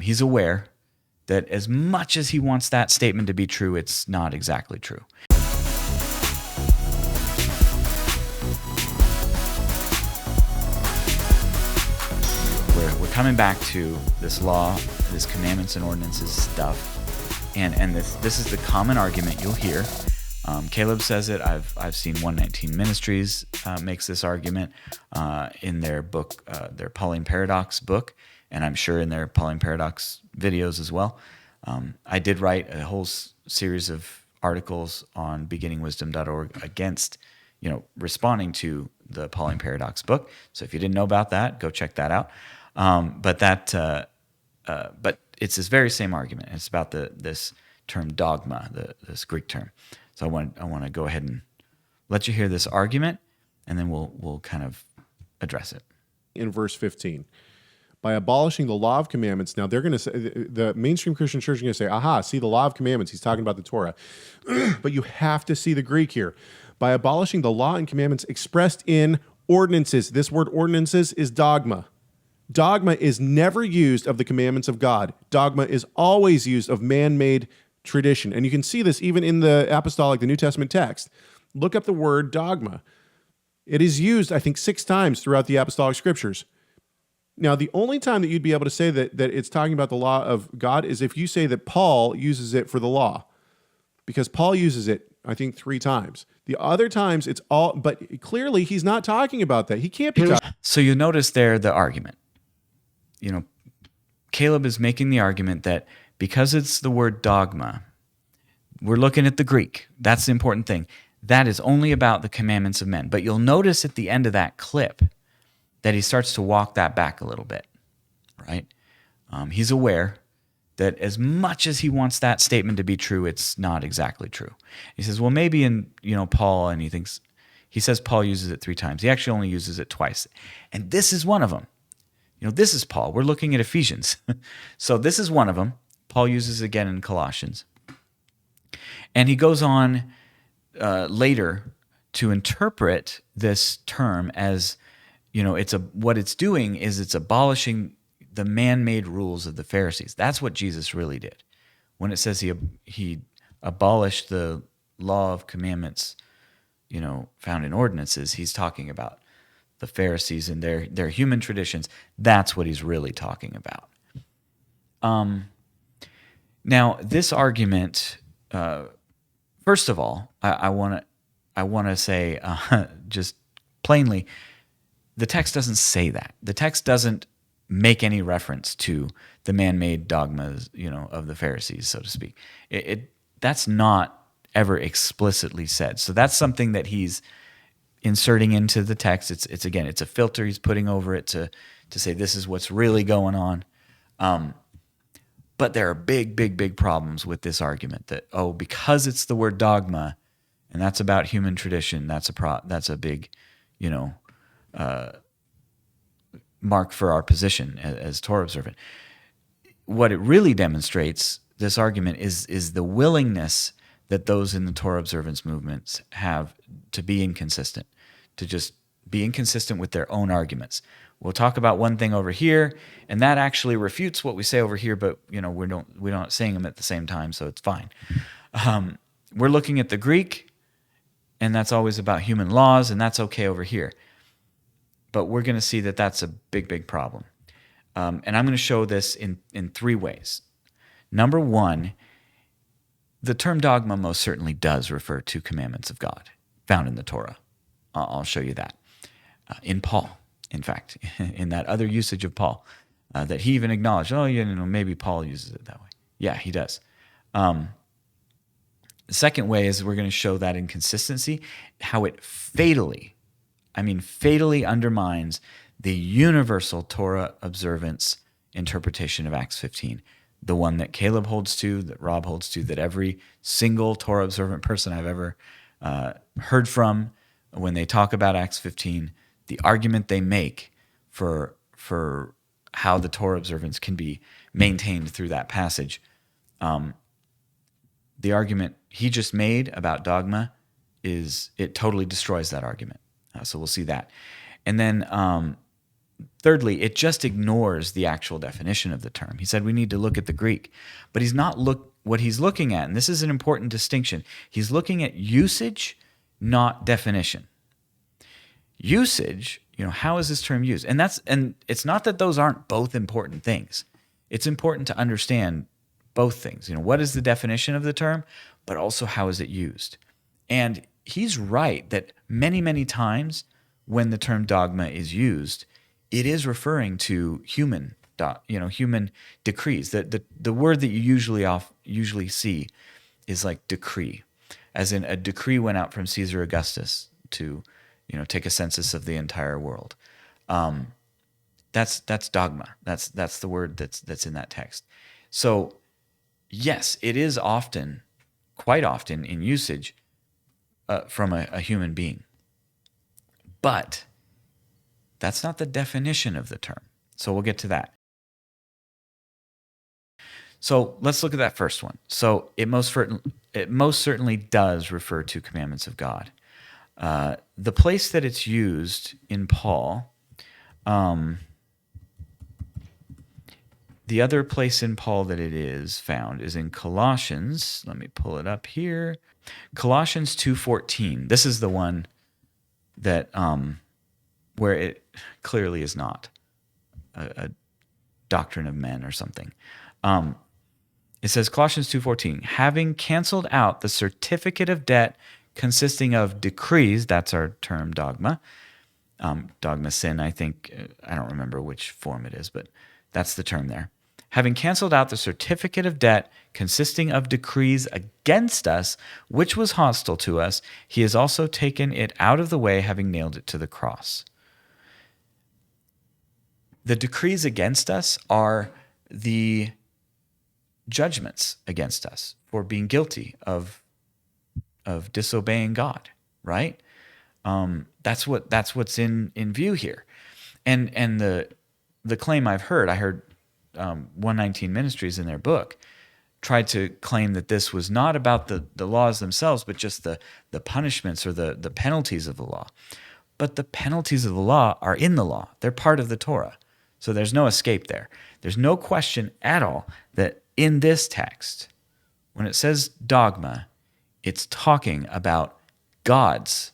He's aware that as much as he wants that statement to be true, it's not exactly true. We're coming back to this law, this commandments and ordinances stuff, and this is the common argument you'll hear. Caleb says it. I've seen 119 Ministries makes this argument in their book, their Pauline Paradox book, and I'm sure in their Pauline Paradox videos as well. I did write a whole series of articles on beginningwisdom.org against, responding to the Pauline Paradox book. So if you didn't know about that, go check that out. But it's this very same argument. It's about this term dogma, this Greek term. So I want to go ahead and let you hear this argument, and then we'll kind of address it. In verse 15, by abolishing the law of commandments, now they're going to say, the mainstream Christian church is going to say, aha, see the law of commandments, he's talking about the Torah. But you have to see the Greek here. By abolishing the law and commandments expressed in ordinances. This word ordinances is dogma. Dogma is never used of the commandments of God. Dogma is always used of man-made tradition. And you can see this even in the apostolic, the New Testament text. Look up the word dogma. It is used, I think, 6 times throughout the apostolic scriptures. Now, the only time that you'd be able to say that it's talking about the law of God is if you say that Paul uses it for the law, because Paul uses it, I think, 3 times. The other times it's all, but clearly he's not talking about that. He can't be talking. So you notice there the argument. Caleb is making the argument that because it's the word dogma, we're looking at the Greek. That's the important thing. That is only about the commandments of men. But you'll notice at the end of that clip that he starts to walk that back a little bit, right? He's aware that as much as he wants that statement to be true, it's not exactly true. He says, well, maybe in Paul, and he says Paul uses it 3 times. He actually only uses it twice. And this is one of them. This is Paul. We're looking at Ephesians. So this is one of them. Paul uses it again in Colossians. And he goes on later to interpret this term as, what it's doing is it's abolishing the man-made rules of the Pharisees. That's what Jesus really did. When it says he abolished the law of commandments, found in ordinances, he's talking about the Pharisees and their human traditions. That's what he's really talking about. Now, this argument, first of all, I want to say just plainly, the text doesn't say that. The text doesn't make any reference to the man-made dogmas, of the Pharisees, so to speak. That's not ever explicitly said. So that's something that he's inserting into the text. It's again, it's a filter he's putting over it to say this is what's really going on. But there are big problems with this argument that, because it's the word dogma, and that's about human tradition, that's a big, mark for our position as Torah observant. What it really demonstrates, this argument, is the willingness that those in the Torah observance movements have to be inconsistent, to just be inconsistent with their own arguments. We'll talk about one thing over here, and that actually refutes what we say over here, but we're not saying them at the same time, so it's fine. We're looking at the Greek, and that's always about human laws, and that's okay over here. But we're going to see that that's a big problem. And I'm going to show this in 3 ways. Number 1, the term dogma most certainly does refer to commandments of God found in the Torah. I'll show you that. In Paul, in fact, in that other usage of Paul, that he even acknowledged, maybe Paul uses it that way. Yeah, he does. The second way is we're going to show that inconsistency, how it fatally undermines the universal Torah observance interpretation of Acts 15, the one that Caleb holds to, that Rob holds to, that every single Torah observant person I've ever heard from when they talk about Acts 15, the argument they make for how the Torah observance can be maintained through that passage. The argument he just made about dogma it totally destroys that argument. So we'll see that. And then Thirdly, it just ignores the actual definition of the term. He said we need to look at the Greek, but what he's looking at, and this is an important distinction, he's looking at usage, not definition. Usage, how is this term used? And it's not that those aren't both important things. It's important to understand both things. What is the definition of the term, but also how is it used? And he's right that many, many times when the term dogma is used, it is referring to human decrees. The word that you usually see is like decree, as in a decree went out from Caesar Augustus to take a census of the entire world. That's dogma. That's the word that's in that text. So yes, it is quite often in usage from a human being, but that's not the definition of the term. So we'll get to that. So let's look at that first one. So it most certainly does refer to commandments of God. The place that it's used in Paul, the other place in Paul that it is found is in Colossians. Let me pull it up here. Colossians 2:14. This is the one that where it clearly is not a doctrine of men or something. It says Colossians 2:14, having canceled out the certificate of debt consisting of decrees, that's our term dogma. Dogma sin, I think, I don't remember which form it is, but that's the term there. Having canceled out the certificate of debt consisting of decrees against us, which was hostile to us, he has also taken it out of the way, having nailed it to the cross. The decrees against us are the judgments against us for being guilty of disobeying God, right? That's what's in view here, and the claim I heard 119 Ministries in their book tried to claim that this was not about the laws themselves, but just the punishments or the penalties of the law. But the penalties of the law are in the law; they're part of the Torah, so there's no escape there. There's no question at all that in this text, when it says dogma, it's talking about God's,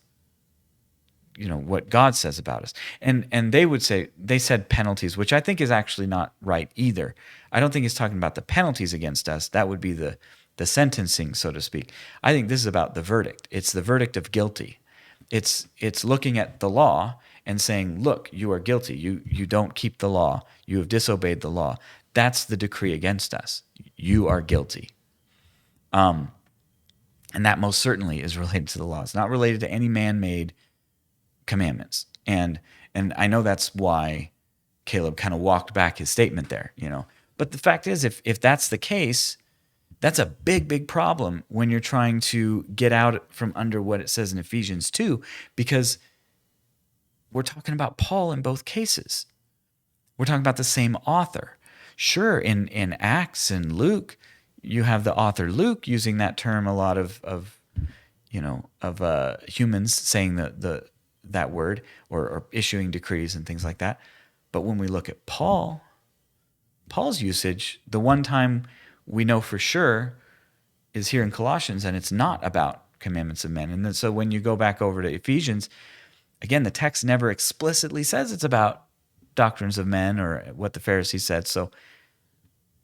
what God says about us. And they said penalties, which I think is actually not right either. I don't think he's talking about the penalties against us. That would be the sentencing, so to speak. I think this is about the verdict. It's the verdict of guilty. It's looking at the law and saying, look, you are guilty. You don't keep the law. You have disobeyed the law. That's the decree against us. You are guilty. And that most certainly is related to the law. It's not related to any man-made commandments. And I know that's why Caleb kind of walked back his statement there, But the fact is, if that's the case, that's a big, big problem when you're trying to get out from under what it says in Ephesians 2, because we're talking about Paul in both cases. We're talking about the same author. Sure, in Acts and Luke, you have the author Luke using that term a lot of humans saying that word or issuing decrees and things like that. But when we look at Paul's usage, the one time we know for sure is here in Colossians, and it's not about commandments of men. And then, so when you go back over to Ephesians, again, the text never explicitly says it's about doctrines of men or what the Pharisees said. So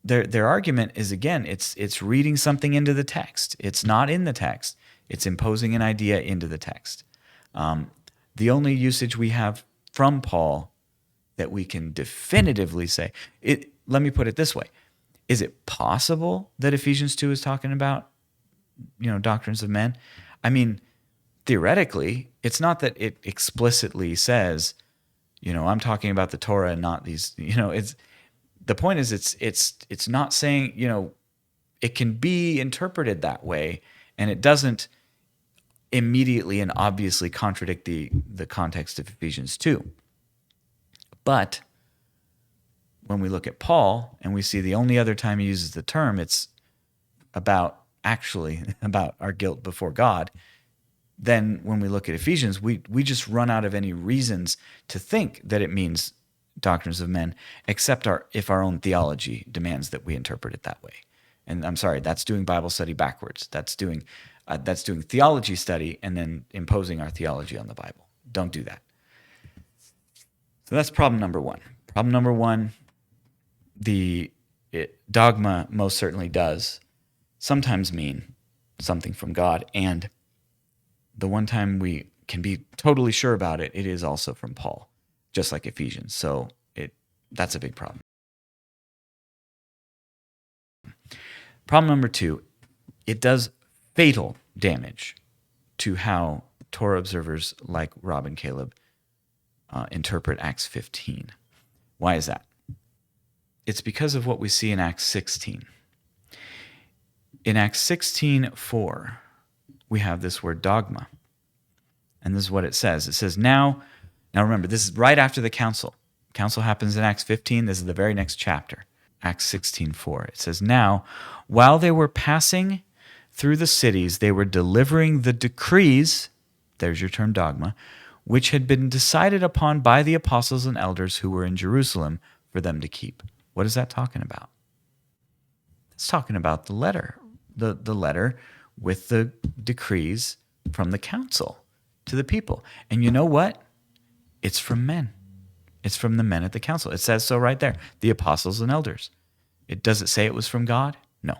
their argument is, again, it's reading something into the text. It's not in the text. It's imposing an idea into the text. The only usage we have from Paul that we can definitively say, let me put it this way. Is it possible that Ephesians 2 is talking about, doctrines of men? I mean, theoretically, it's not that it explicitly says, I'm talking about the Torah and not these, it's the point is it's not saying, it can be interpreted that way, and it doesn't immediately and obviously contradict the context of Ephesians 2. But when we look at Paul and we see the only other time he uses the term, it's about our guilt before God. Then when we look at Ephesians, we just run out of any reasons to think that it means doctrines of men, except if our own theology demands that we interpret it that way. And I'm sorry, that's doing Bible study backwards. That's doing theology study and then imposing our theology on the Bible. Don't do that. So that's problem number one. Problem number one, dogma most certainly does sometimes mean something from God, and the one time we can be totally sure about it, it is also from Paul, just like Ephesians. So that's a big problem. Problem number two, it does fatal damage to how Torah observers like Rob and Caleb interpret Acts 15. Why is that? It's because of what we see in Acts 16. In Acts 16:4, we have this word dogma. And this is what it says. It says, now remember, this is right after the council. Council happens in Acts 15. This is the very next chapter, Acts 16:4. It says, now, while they were passing through the cities, they were delivering the decrees, there's your term dogma, which had been decided upon by the apostles and elders who were in Jerusalem for them to keep. What is that talking about? It's talking about the letter, the letter with the decrees from the council to the people. And you know what? It's from men. It's from the men at the council. It says so right there, the apostles and elders. Does it say it was from God? No.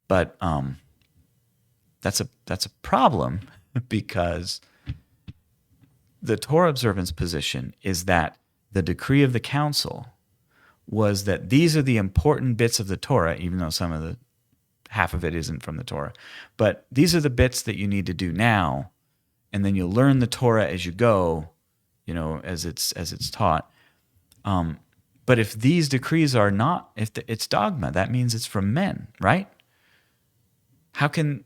But that's a problem because the Torah observance position is that the decree of the council was that these are the important bits of the Torah, even though half of it isn't from the Torah. But these are the bits that you need to do now, and then you'll learn the Torah as you go, as it's taught. But if these decrees are not, it's dogma, that means it's from men, right? How can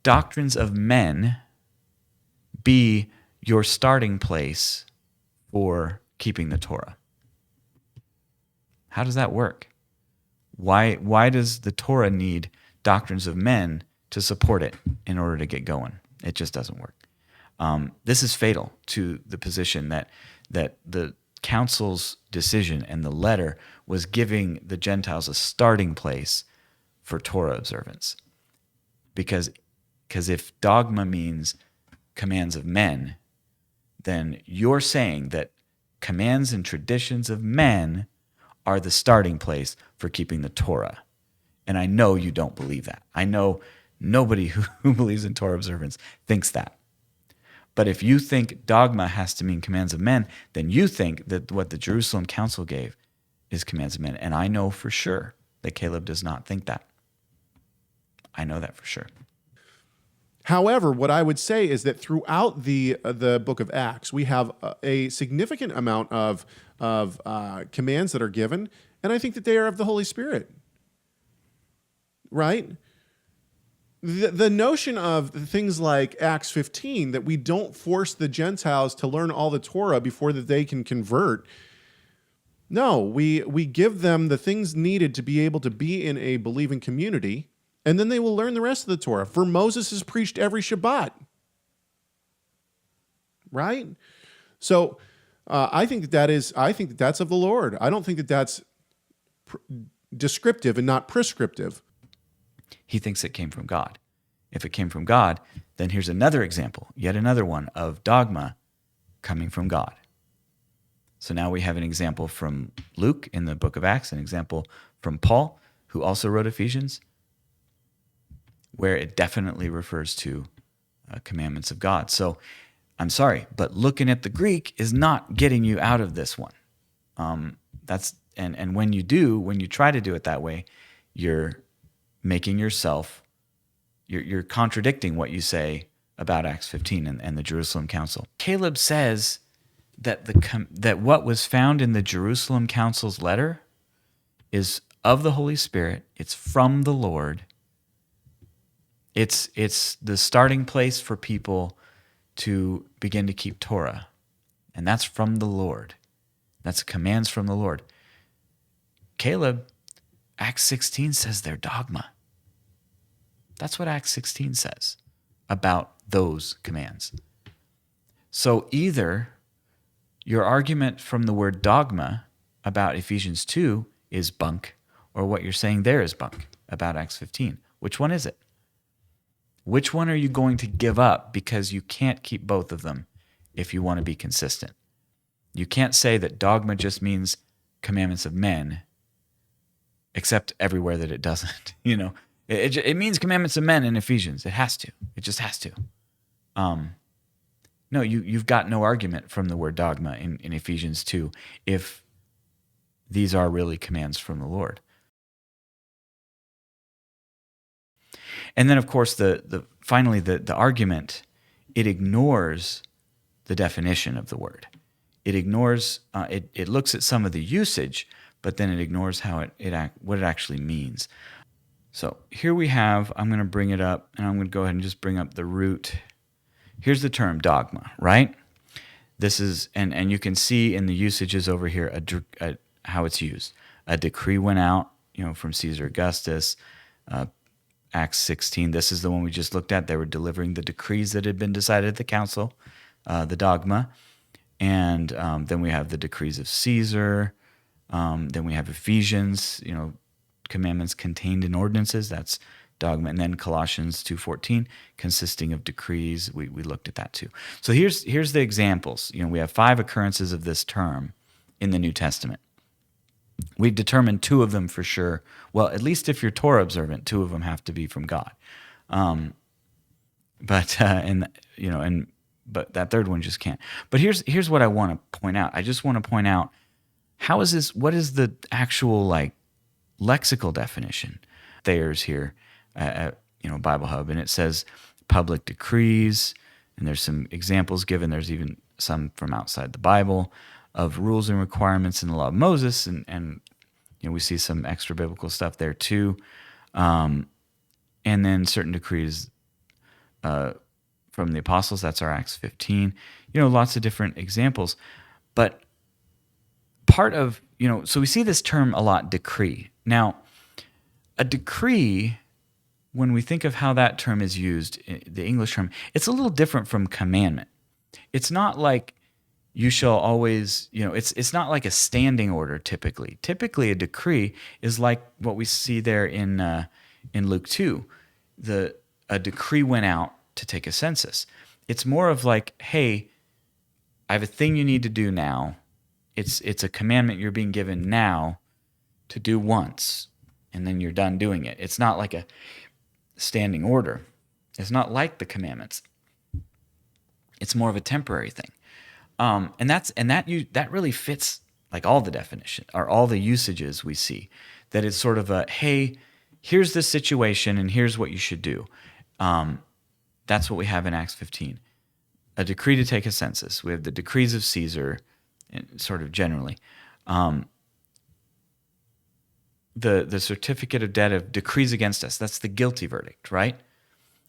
doctrines of men be your starting place for keeping the Torah? How does that work? Why does the Torah need doctrines of men to support it in order to get going? It just doesn't work. This is fatal to the position that the council's decision and the letter was giving the Gentiles a starting place for Torah observance. Because if dogma means commands of men, then you're saying that commands and traditions of men are the starting place for keeping the Torah. And I know you don't believe that. I know nobody who believes in Torah observance thinks that. But if you think dogma has to mean commands of men, then you think that what the Jerusalem Council gave is commands of men. And I know for sure that Caleb does not think that. I know that for sure. However, what I would say is that throughout the book of Acts, we have a significant amount of commands that are given, and I think that they are of the Holy Spirit. Right? The notion of things like Acts 15, that we don't force the Gentiles to learn all the Torah before that they can convert. No, we give them the things needed to be able to be in a believing community, and then they will learn the rest of the Torah. For Moses is preached every Shabbat. Right? So I think that's of the Lord. I don't think that that's descriptive and not prescriptive. He thinks it came from God. If it came from God, then here's another example, yet another one of dogma coming from God. So now we have an example from Luke in the book of Acts, an example from Paul, who also wrote Ephesians, where it definitely refers to commandments of God. So I'm sorry, but looking at the Greek is not getting you out of this one. And when you try to do it that way, you're making yourself, you're contradicting what you say about Acts 15 and the Jerusalem Council. Caleb says that what was found in the Jerusalem Council's letter is of the Holy Spirit. It's from the Lord. It's the starting place for people to begin to keep Torah. And that's from the Lord. That's commands from the Lord. Caleb, Acts 16 says they're dogma. That's what Acts 16 says about those commands. So either your argument from the word dogma about Ephesians 2 is bunk, or what you're saying there is bunk about Acts 15. Which one is it? Which one are you going to give up because you can't keep both of them if you want to be consistent? You can't say that dogma just means commandments of men, except everywhere that it doesn't. It means commandments of men in Ephesians. It has to. It just has to. No, you've got no argument from the word dogma in Ephesians 2 if these are really commands from the Lord. And then, of course, finally, the argument, it ignores the definition of the word. It ignores, it looks at some of the usage, but then it ignores what it actually means. So here we have, I'm going to bring it up, and I'm going to go ahead and just bring up the root. Here's the term dogma, right? This is, and you can see in the usages over here how it's used. A decree went out, from Caesar Augustus. Acts 16, this is the one we just looked at. They were delivering the decrees that had been decided at the council, the dogma. And then we have the decrees of Caesar. Then we have Ephesians, commandments contained in ordinances. That's dogma. And then Colossians 2:14, consisting of decrees. We looked at that too. So here's the examples. We have 5 occurrences of this term in the New Testament. We've determined 2 of them for sure. Well, at least if you're Torah observant, 2 of them have to be from God. But that third one just can't. But here's what I want to point out. I just want to point out what is the actual lexical definition? Thayer's here at Bible Hub, and it says public decrees, and there's some examples given. There's even some from outside the Bible of rules and requirements in the law of Moses, and we see some extra biblical stuff there too, and then certain decrees from the apostles. That's our Acts 15. Lots of different examples, but part of so we see this term a lot, decree. Now, a decree, when we think of how that term is used, the English term, it's a little different from commandment. It's not like you shall always, it's not like a standing order typically. Typically, a decree is like what we see there in Luke 2. A decree went out to take a census. It's more of like, hey, I have a thing you need to do now. It's a commandment you're being given now to do once, and then you're done doing it. It's not like a standing order. It's not like the commandments. It's more of a temporary thing. And that really fits like all the definition or all the usages we see, that it's sort of a, hey, here's this situation and here's what you should do. That's what we have in Acts 15. A decree to take a census. We have the decrees of Caesar, sort of generally. The certificate of debt of decrees against us. That's the guilty verdict, right?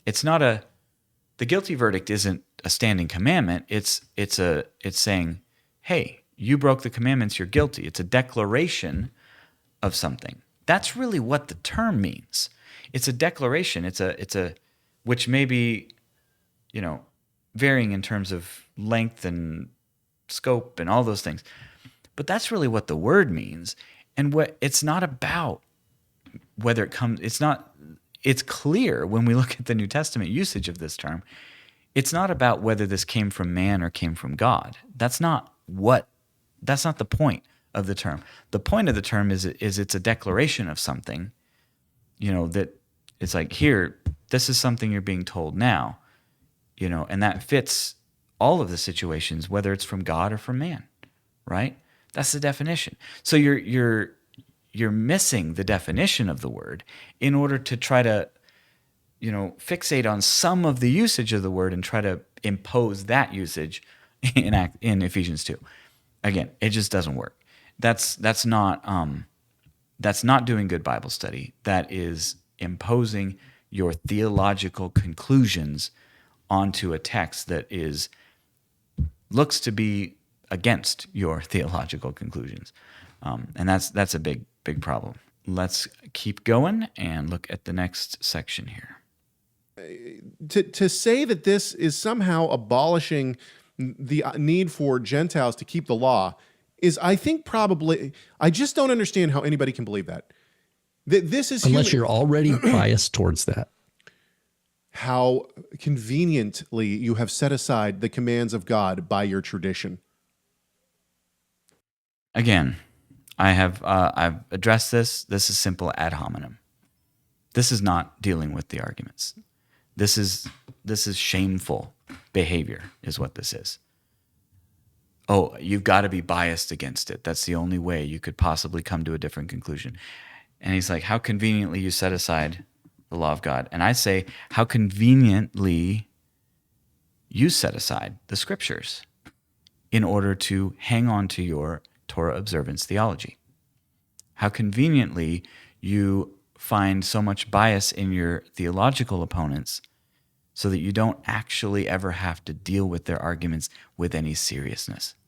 It's not the guilty verdict isn't a standing commandment. It's saying, hey, you broke the commandments, you're guilty. It's a declaration of something. That's really what the term means. It's a declaration. It's a which may be, varying in terms of length and scope and all those things. But that's really what the word means. And what it's not about whether it comes, it's clear when we look at the New Testament usage of this term, it's not about whether this came from man or came from God. That's not the point of the term. The point of the term is it's a declaration of something, that it's like, here, this is something you're being told now, and that fits all of the situations, whether it's from God or from man, right? That's the definition. So you're missing the definition of the word in order to try to, fixate on some of the usage of the word and try to impose that usage in Ephesians 2. Again, it just doesn't work. That's not doing good Bible study. That is imposing your theological conclusions onto a text that looks to be against your theological conclusions, and that's a big problem. Let's keep going and look at the next section here. To say that this is somehow abolishing the need for Gentiles to keep the law is, I think, probably, I just don't understand how anybody can believe that. This is unless you're already biased towards that. How conveniently you have set aside the commands of God by your tradition. Again, I've addressed this. This is simple ad hominem. This is not dealing with the arguments. This is shameful behavior is what this is. Oh, you've got to be biased against it. That's the only way you could possibly come to a different conclusion. And he's like, how conveniently you set aside the law of God. And I say, how conveniently you set aside the scriptures in order to hang on to your Torah observance theology. How conveniently you find so much bias in your theological opponents so that you don't actually ever have to deal with their arguments with any seriousness.